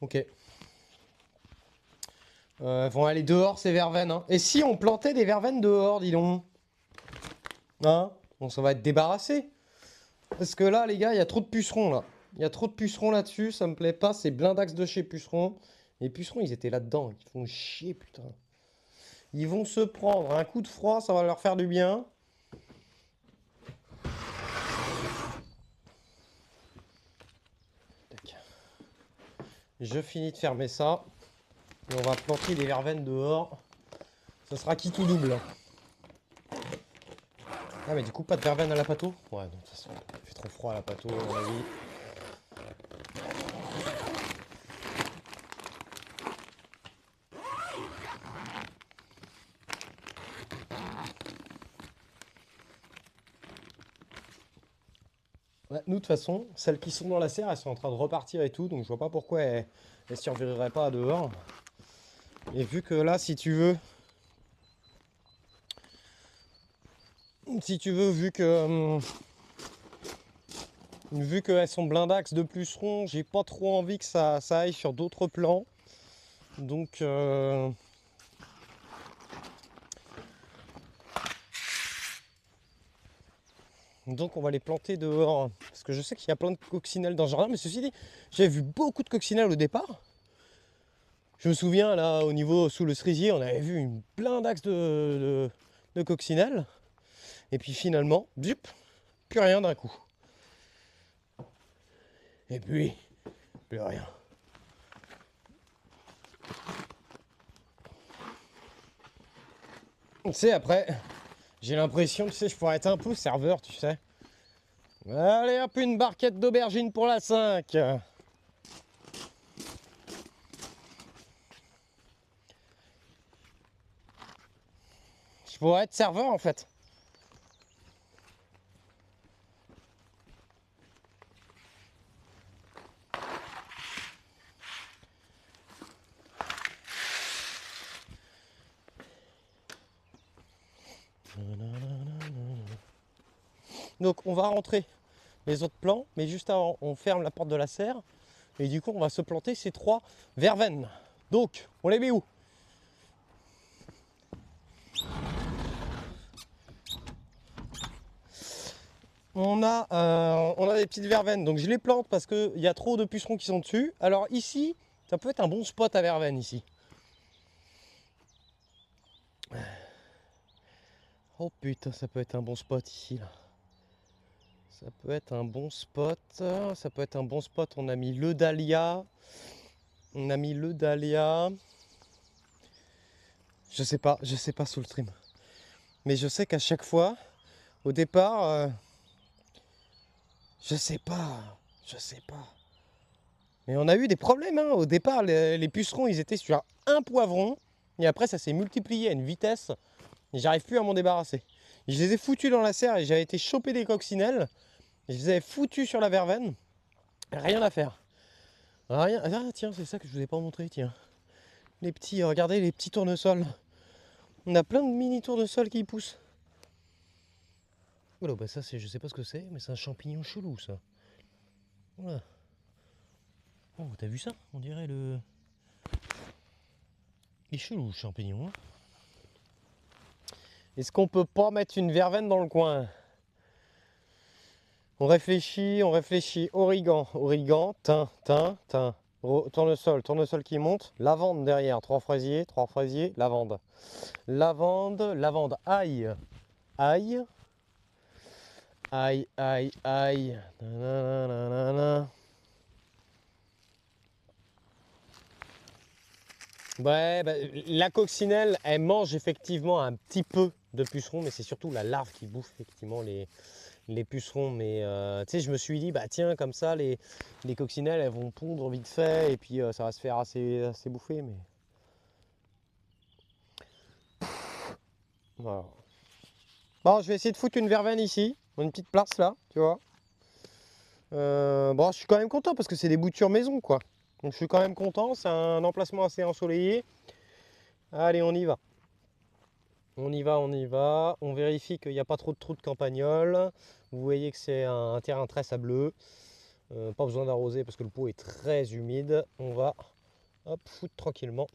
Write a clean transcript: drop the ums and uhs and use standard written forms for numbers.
Ok. Vont aller dehors ces verveines. Hein. Et si on plantait des verveines dehors, dis donc? Hein? On s'en va être débarrassé. Parce que là, les gars, il y a trop de pucerons là. Il y a trop de pucerons là-dessus, ça me plaît pas. C'est blindax de chez pucerons. Les pucerons, ils étaient là-dedans. Ils font chier, putain. Ils vont se prendre un coup de froid, ça va leur faire du bien. Tac. Je finis de fermer ça. Et on va planter des verveines dehors. Ça sera qui tout double. Ah mais du coup pas de verveine à la pâteau? Ouais, de toute façon, il fait trop froid à la pâteau à mon avis. Ouais, nous de toute façon, celles qui sont dans la serre, elles sont en train de repartir et tout, donc je vois pas pourquoi elles survivraient pas dehors. Et vu que là, si tu veux, vu qu'elles sont blindax de pucerons, j'ai pas trop envie que ça aille sur d'autres plans. Donc, on va les planter dehors. Parce que je sais qu'il y a plein de coccinelles dans le jardin, mais ceci dit, j'avais vu beaucoup de coccinelles au départ. Je me souviens là, au niveau sous le cerisier, on avait vu une blindax de coccinelles. Et puis finalement, bzup, plus rien d'un coup. Et puis, plus rien. Tu sais, après, j'ai l'impression, tu sais, je pourrais être un peu serveur, tu sais. Allez hop, une barquette d'aubergine pour la 5. Je pourrais être serveur en fait. Donc on va rentrer les autres plants, mais juste avant, on ferme la porte de la serre. Et du coup, on va se planter ces 3 verveines. Donc, on les met où? On a des petites verveines, donc je les plante parce qu'il y a trop de pucerons qui sont dessus. Alors ici, ça peut être un bon spot à verveine ici. Oh putain, ça peut être un bon spot ici là. Ça peut être un bon spot. Ça peut être un bon spot. On a mis le dahlia. On a mis le dahlia. Je sais pas sous le trim. Mais je sais qu'à chaque fois, au départ, je sais pas. Mais on a eu des problèmes, hein. Au départ, les pucerons, ils étaient sur un poivron. Et après, ça s'est multiplié à une vitesse. Et j'arrive plus à m'en débarrasser. Je les ai foutus dans la serre et j'avais été choper des coccinelles. Je les avais foutus sur la verveine. Rien à faire. Rien. Ah tiens, c'est ça que je vous ai pas montré, tiens. Les petits, regardez les petits tournesols. On a plein de mini tournesols qui poussent. Voilà, bah ça c'est, je sais pas ce que c'est, mais c'est un champignon chelou ça. Voilà. Oh, t'as vu ça? On dirait le... Il est chelou le champignon. Hein. Est-ce qu'on peut pas mettre une verveine dans le coin? On réfléchit. Origan, thym. Tournesol qui monte. Lavande derrière, 3 fraisiers, lavande. Lavande, ail. Ail. Ail. Nanana. Ouais, bah, la coccinelle, elle mange effectivement un petit peu de pucerons, mais c'est surtout la larve qui bouffe effectivement les pucerons. Mais tu sais, je me suis dit, bah tiens, comme ça, les coccinelles, elles vont pondre vite fait, et puis ça va se faire assez bouffer. Mais voilà. Bon, je vais essayer de foutre une verveine ici, une petite place là, tu vois. Bon, je suis quand même content parce que c'est des boutures maison, quoi. Donc je suis quand même content, c'est un emplacement assez ensoleillé. Allez, on y va. On y va. On vérifie qu'il n'y a pas trop de trous de campagnol. Vous voyez que c'est un terrain très sableux. Pas besoin d'arroser parce que le pot est très humide. On va hop, foutre tranquillement